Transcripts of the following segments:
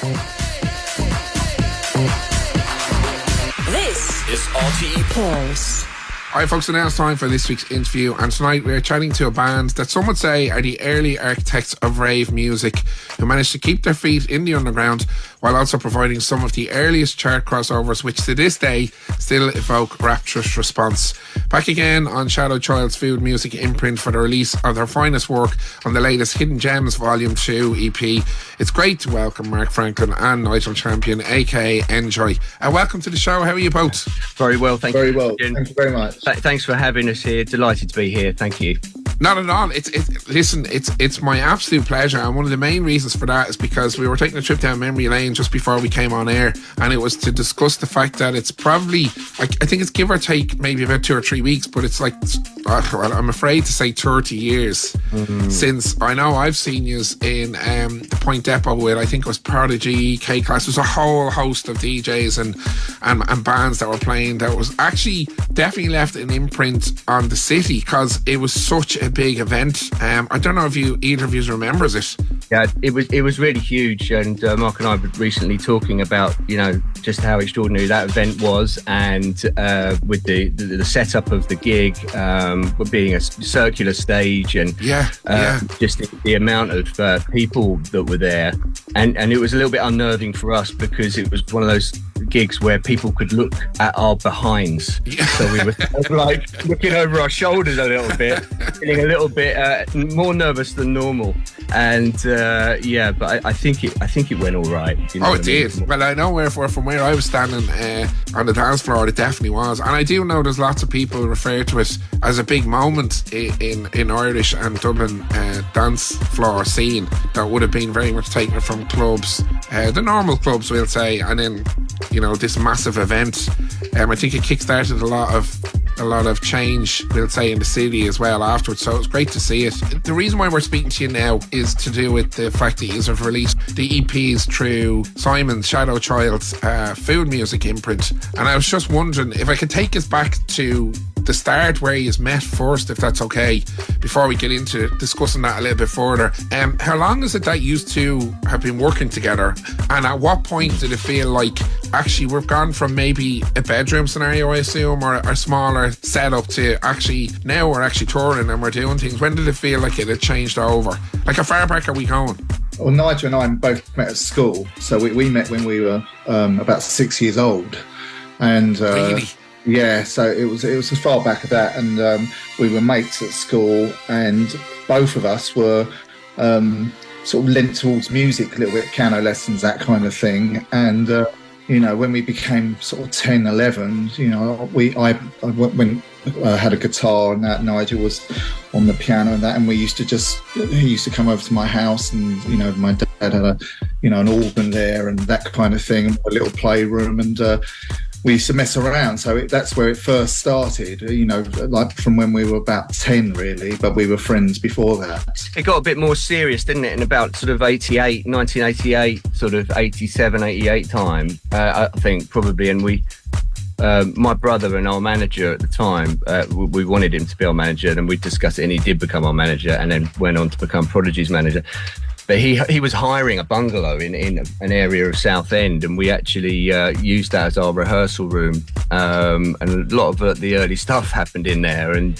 This is RTE Pulse. Alright folks, so now it's time for this week's interview, and tonight we're chatting to a band that some would say are the early architects of rave music, who managed to keep their feet in the underground while also providing some of the earliest chart crossovers which to this day still evoke rapturous response. Back again on Shadow Child's Food Music imprint for the release of their finest work on the latest Hidden Gems Volume 2 EP. It's great to welcome Mark Franklin and Nigel Champion, aka N-Joi. Welcome to the show. How are you both? Very well, thank you. Very well, thank you very much. Thanks for having us here. Delighted to be here. Thank you. Not at all. It's my absolute pleasure, and one of the main reasons for that is because we were taking a trip down memory lane just before we came on air, and it was to discuss the fact that it's probably, I think it's give or take maybe about 2 or 3 weeks, but it's like, well, I'm afraid to say 30 years since I know I've seen you in the Point Depot with, I think it was Prodigy, K-Class. There was a whole host of DJs and bands that were playing that was actually definitely left an imprint on the city because it was such a big event. I don't know if either of you remembers it. Yeah, it was really huge, and Mark and I were recently talking about, you know, just how extraordinary that event was, and with the setup of the gig, being a circular stage, and just the amount of people that were there, and it was a little bit unnerving for us because it was one of those gigs where people could look at our behinds. So we were kind of like looking over our shoulders a little bit, feeling a little bit more nervous than normal. And but I think it went all right. You know it did. Well, I know from where I was standing on the dance floor, it definitely was. And I do know there's lots of people who refer to it as a big moment in Irish and Dublin dance floor scene that would have been very much taken from clubs, the normal clubs, we'll say, and then, you know, this massive event. I think it kick-started a lot of change, we'll say, in the city as well afterwards, so it's great to see it. The reason why we're speaking to you now is to do with the fact that you have released the EPs through Simon's Shadow Child's Food Music imprint, and I was just wondering if I could take us back to the start where you met first, if that's okay, before we get into discussing that a little bit further. How long is it that you two have been working together, and at what point did it feel like actually we've gone from maybe a bedroom scenario, I assume, or a smaller setup, to actually now we're actually touring and we're doing things? When did it feel like it had changed over? Like, how far back are we going? Well, Nigel and I both met at school, so we met when we were about 6 years old, and really? Yeah, so it was as far back as that, and we were mates at school, and both of us were sort of lent towards music a little bit, piano lessons, that kind of thing. And you know, when we became sort of 10, 11, you know, I had a guitar, and that Nigel was on the piano and that, and he used to come over to my house, and, you know, my dad had an organ there and that kind of thing, a little playroom, and we used to mess around. So that's where it first started, you know, like from when we were about 10 really, but we were friends before that. It got a bit more serious, didn't it, in about sort of 1988, sort of 87, 88 time, I think, probably. And we, my brother and our manager at the time, we wanted him to be our manager, and we discussed it, and he did become our manager, and then went on to become Prodigy's manager. But he was hiring a bungalow in an area of Southend, and we actually used that as our rehearsal room. And a lot of the early stuff happened in there. And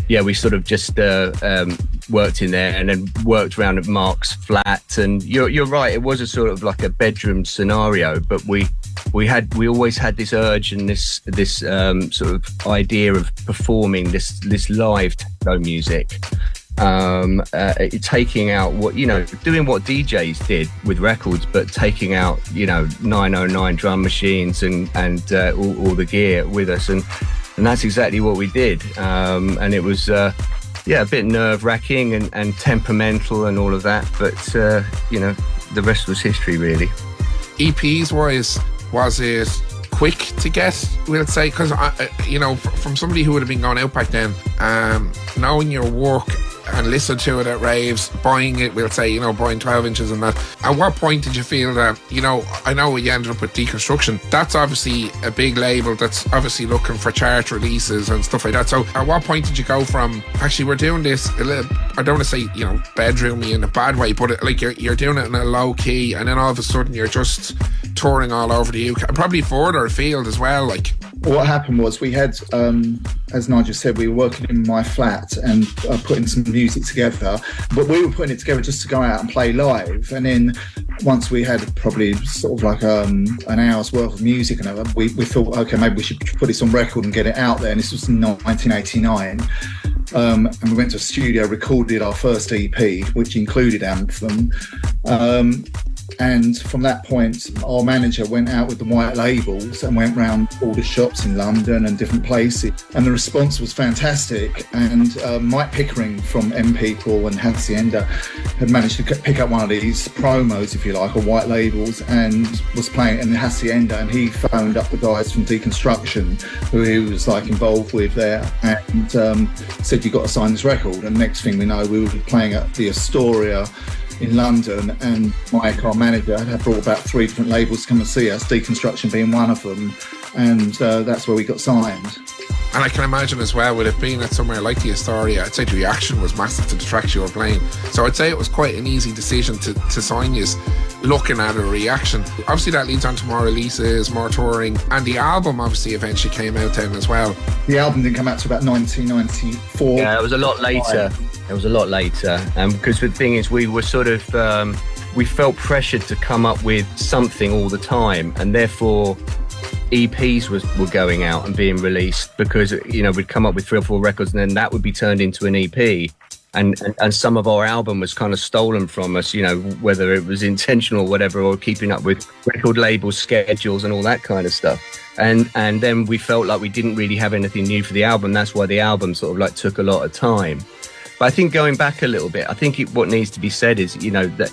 we sort of just worked in there, and then worked around at Mark's flat. And you're right, it was a sort of like a bedroom scenario, but we always had this urge and this sort of idea of performing this live techno music. Taking out what, you know, doing what DJs did with records, but taking out, you know, 909 drum machines and all the gear with us, and that's exactly what we did. And it was a bit nerve-wracking and temperamental and all of that, but you know, the rest was history, really. EPs wise, was it quick to get, we'll say? Because, you know, from somebody who would have been going out back then, knowing your work and listened to it at raves, buying it, we'll say, buying 12 inches and that. At what point did you feel that, I know you ended up with Deconstruction. That's obviously a big label that's obviously looking for chart releases and stuff like that. So at what point did you go from, actually, we're doing this a little, I don't want to say, bedroomy in a bad way, but you're doing it in a low key, and then all of a sudden you're just touring all over the UK, and probably further afield as well, like. What happened was we had, as Nigel said, we were working in my flat and putting some music together, but we were putting it together just to go out and play live. And then once we had probably sort of like an hour's worth of music, and we thought, okay, maybe we should put this on record and get it out there. And this was in 1989. And we went to a studio, recorded our first EP, which included Anthem. And from that point, our manager went out with the white labels and went round all the shops in London and different places. And the response was fantastic. And Mike Pickering from M People and Hacienda had managed to pick up one of these promos, if you like, or white labels, and was playing in Hacienda. And he phoned up the guys from Deconstruction, who he was like involved with there, and said, "You've got to sign this record." And next thing we know, we were playing at the Astoria in London, and Mike, our manager, had brought about 3 different labels to come and see us, Deconstruction being one of them, and that's where we got signed. And I can imagine as well, with it being at somewhere like the Astoria, I'd say the reaction was massive to the tracks you were playing. So I'd say it was quite an easy decision to sign you, looking at a reaction. Obviously that leads on to more releases, more touring, and the album obviously eventually came out then as well. The album didn't come out till about 1994. Yeah, it was a lot later. Because the thing is, we were sort of, we felt pressured to come up with something all the time, and therefore EPs were going out and being released, because we'd come up with 3 or 4 records, and then that would be turned into an EP, and some of our album was kind of stolen from us, whether it was intentional or whatever, or keeping up with record label schedules and all that kind of stuff. And then we felt like we didn't really have anything new for the album. That's why the album sort of like took a lot of time. But I think going back a little bit, I think what needs to be said is, that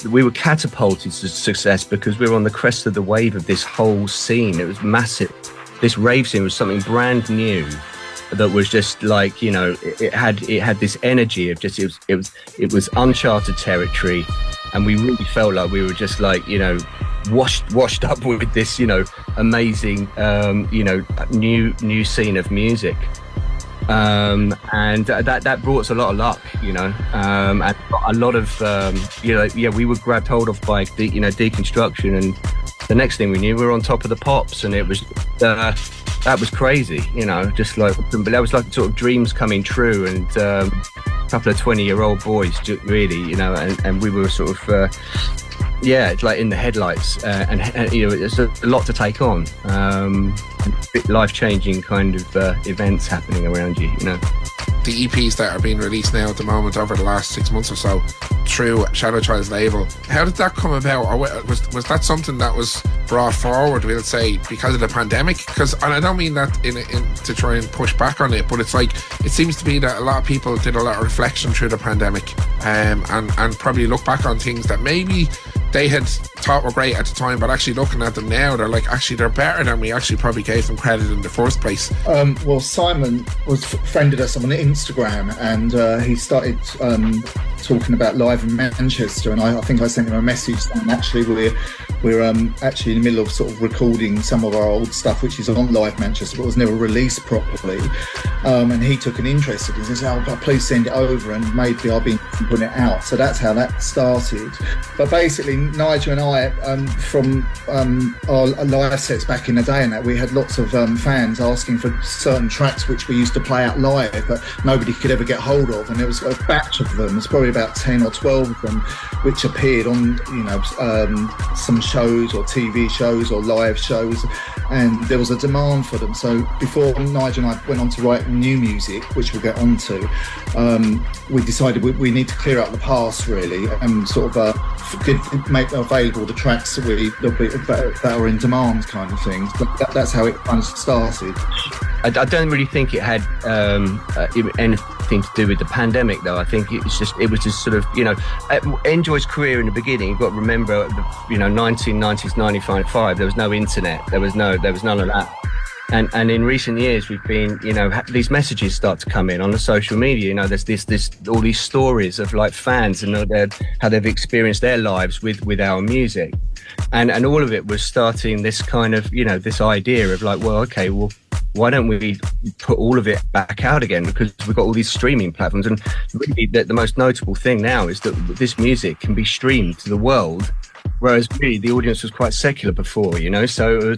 we were catapulted to success because we were on the crest of the wave of this whole scene. It was massive. This rave scene was something brand new that was just like, it had this energy of just, it was uncharted territory, and we really felt like we were just like, washed up with this, amazing, new scene of music. And that brought us a lot of luck, and a lot of, we were grabbed hold of by, Deconstruction, and the next thing we knew, we were on top of the pops, and it was, that was crazy, just like, but that was like sort of dreams coming true, and a couple of 20-year-old boys, really, and we were sort of, it's like in the headlights, and it's a lot to take on, life-changing kind of events happening around you, The EPs that are being released now at the moment over the last 6 months or so through Shadow Child's label, how did that come about? Or was that something that was brought forward, we'll say, because of the pandemic? And I don't mean that in to try and push back on it, but it's like, it seems to be that a lot of people did a lot of reflection through the pandemic, and probably look back on things that maybe they had thought were great at the time, but actually looking at them now, they're like, actually they're better than we actually probably gave them credit in the first place. Well, Simon friended us on Instagram, and he started talking about live in Manchester, and I think I sent him a message saying actually we're actually in the middle of sort of recording some of our old stuff which is on Live Manchester but was never released properly, and he took an interest in it. He said, please send it over, and maybe I'll be putting it out. So that's how that started. But basically Nigel and I, from our live sets back in the day, and that we had lots of fans asking for certain tracks which we used to play out live but nobody could ever get hold of, and there was a batch of them. It's probably about 10 or 12 of them which appeared on some shows or TV shows or live shows, and there was a demand for them. So before Nigel and I went on to write new music, which we'll get on to, we decided we need to clear up the past really, and sort of make available the tracks that are in demand kind of things. But that's how it kind of started. I don't really think it had anything to do with the pandemic, though. I think it was just sort of, N-Joi's career in the beginning, you've got to remember, 1990s, 95, there was no internet, there was none of that. And in recent years, we've been, these messages start to come in on the social media. There's all these stories of like fans and how they've experienced their lives with our music, and all of it was starting this kind of, this idea of like, well, okay, well, why don't we put all of it back out again? Because we've got all these streaming platforms, and really the most notable thing now is that this music can be streamed to the world, whereas really the audience was quite secular before, so.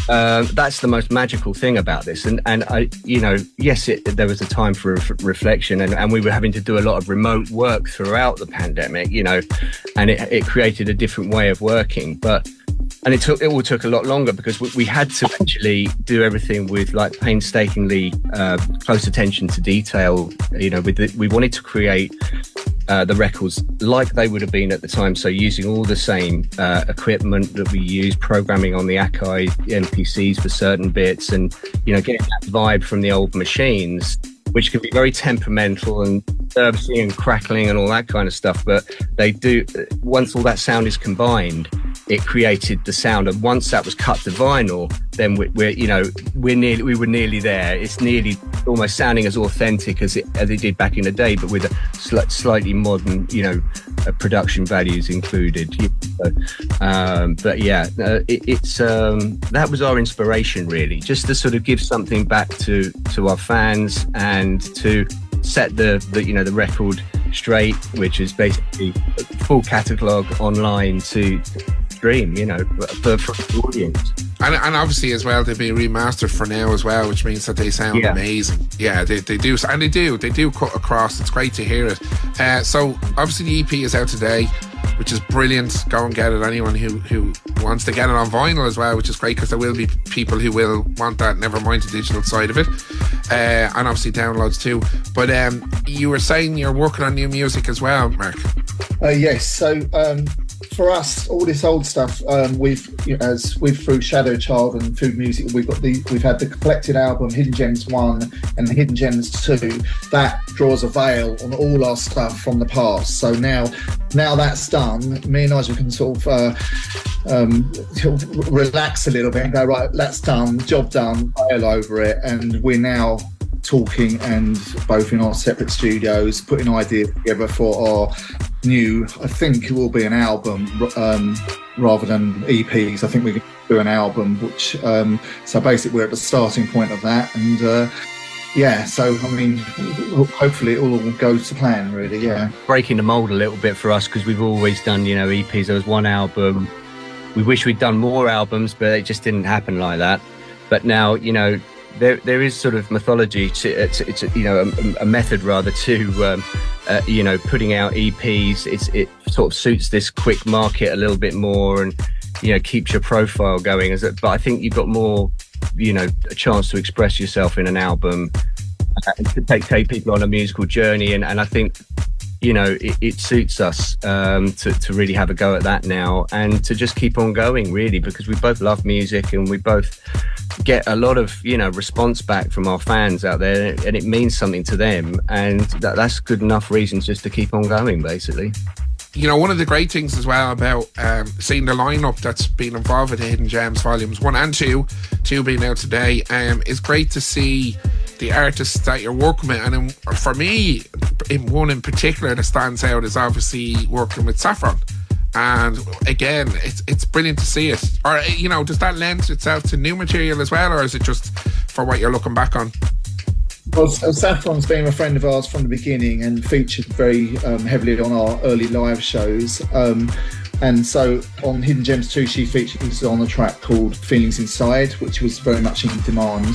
That's the most magical thing about this, and I, yes, there was a time for reflection, and we were having to do a lot of remote work throughout the pandemic, and it created a different way of working, and it all took a lot longer because we had to actually do everything with like painstakingly close attention to detail. We wanted to create the records like they would have been at the time, so using all the same equipment that we use, programming on the Akai MPCs for certain bits, and getting that vibe from the old machines, which can be very temperamental and servicing and crackling and all that kind of stuff. But they do, once all that sound is combined, it created the sound. And once that was cut to vinyl, then we were nearly there. It's nearly almost sounding as authentic as it did back in the day, but with a slightly modern, production values included. But yeah, that was our inspiration really, just to sort of give something back to our fans and to set the record straight, which is basically a full catalogue online to stream, for the audience. And obviously as well, they've been remastered for now as well, which means that they sound amazing. Yeah, they do, and they do cut across. It's great to hear it. So obviously the EP is out today, which is brilliant. Go and get it. Anyone who wants to get it on vinyl as well, which is great, because there will be people who will want that, never mind the digital side of it, and obviously downloads too. But you were saying you're working on new music as well, Mark. Yes. So for us, all this old stuff, we've through Shadow Child and Food Music, we've had the collected album Hidden Gems 1 and Hidden Gems 2 that draws a veil on all our stuff from the past. So now that's done, me and Nigel can sort of relax a little bit and go, right, that's done, job done, veil over it, and we're now talking, and both in our separate studios, putting ideas together for our new, I think it will be an album rather than EPs. I think we can do an album, which so basically we're at the starting point of that, and so I mean, hopefully it all goes to plan really. Breaking the mold a little bit for us, because we've always done EPs. There was one album, we wish we'd done more albums, but it just didn't happen like that. But now there is sort of mythology to it's a method rather to putting out EPs. It sort of suits this quick market a little bit more, and keeps your profile going. But I think you've got more a chance to express yourself in an album, and to take people on a musical journey, and I think it suits us to really have a go at that now, and to just keep on going really, because we both love music and we both get a lot of response back from our fans out there, and it means something to them, and that's good enough reasons just to keep on going basically. One of the great things as well about seeing the lineup that's been involved with the Hidden Gems Volumes 1 and 2 being out today, is great to see the artists that you're working with. And for me, in one in particular that stands out is obviously working with Saffron. And again, it's brilliant to see it. Or, does that lend itself to new material as well, or is it just for what you're looking back on? Well, Saffron's been a friend of ours from the beginning and featured very heavily on our early live shows. And so on Hidden Gems 2, she features on a track called Feelings Inside, which was very much in demand.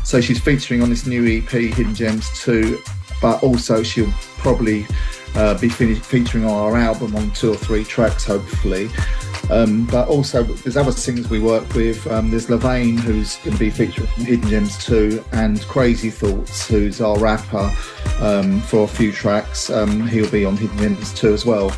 So she's featuring on this new EP, Hidden Gems 2, but also she'll probably be featuring on our album on 2 or 3 tracks, hopefully. But also there's other singers we work with. There's Levain, who's going to be featuring on Hidden Gems 2, and Crazy Thoughts, who's our rapper, for a few tracks. He'll be on Hidden Gems 2 as well.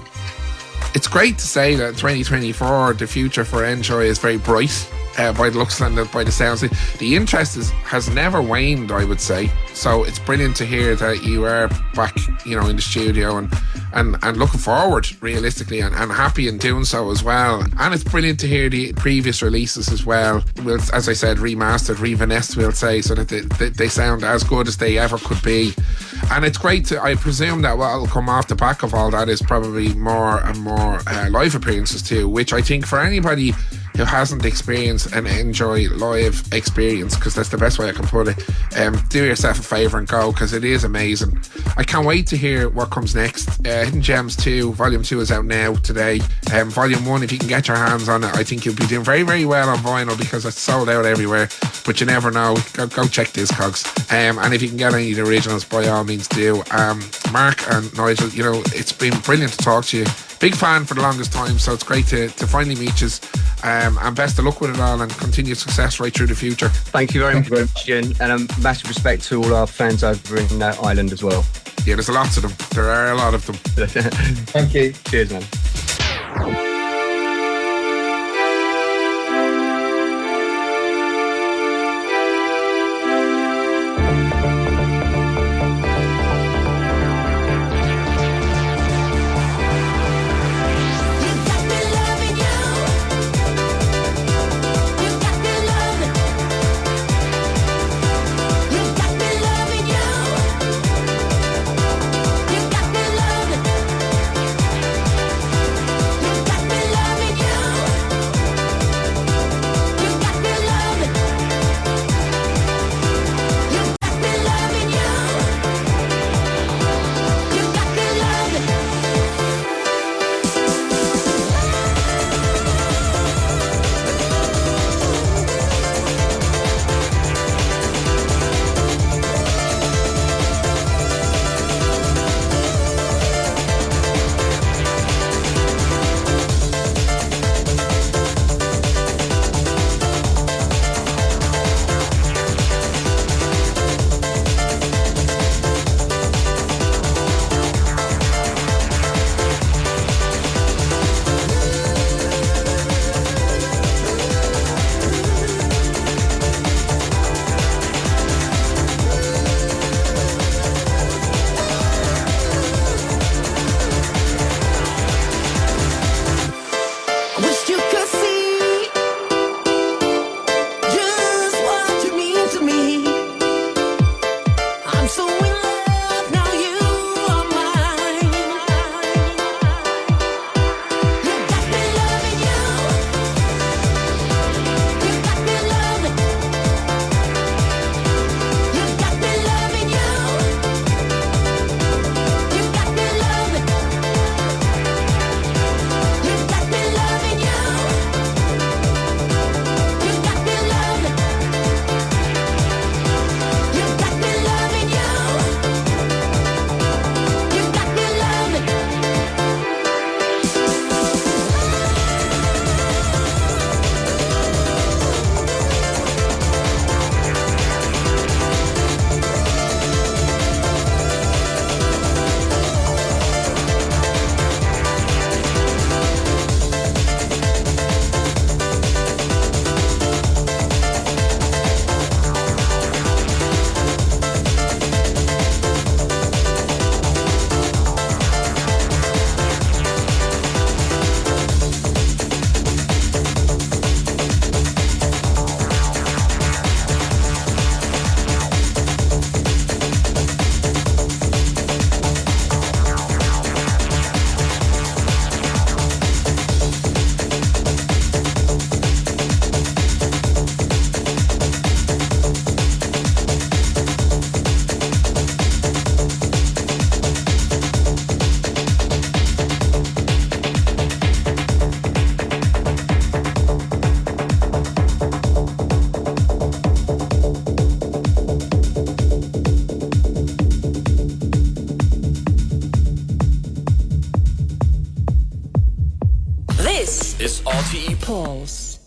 It's great to say that 2024, the future for N-Joi is very bright. by the looks and by the sounds. The interest has never waned, I would say. So it's brilliant to hear that you are back, you know, in the studio and looking forward, realistically, and happy in doing so as well. And it's brilliant to hear the previous releases as well. As I said, remastered, revanessed, we'll say, so that they sound as good as they ever could be. And it's great to, I presume that what will come off the back of all that is probably more and more live appearances too, which I think for anybody who hasn't experienced an N-Joi live experience, because that's the best way I can put it, do yourself a favour and go, because it is amazing. I can't wait to hear what comes next. Hidden Gems 2, Volume 2 is out now today. Volume 1, if you can get your hands on it, I think you'll be doing very, very well on vinyl, because it's sold out everywhere, but you never know. Go check Discogs. And if you can get any of the originals, by all means do. Mark and Nigel, you know, it's been brilliant to talk to you. Big fan for the longest time, so it's great to finally meet you. And best of luck with it all, and continued success right through the future. Thank you very much, Ian, and massive respect to all our fans over in Ireland as well. Yeah, there's lots of them. There are a lot of them. Thank you. Cheers, man. This is RTE Pulse.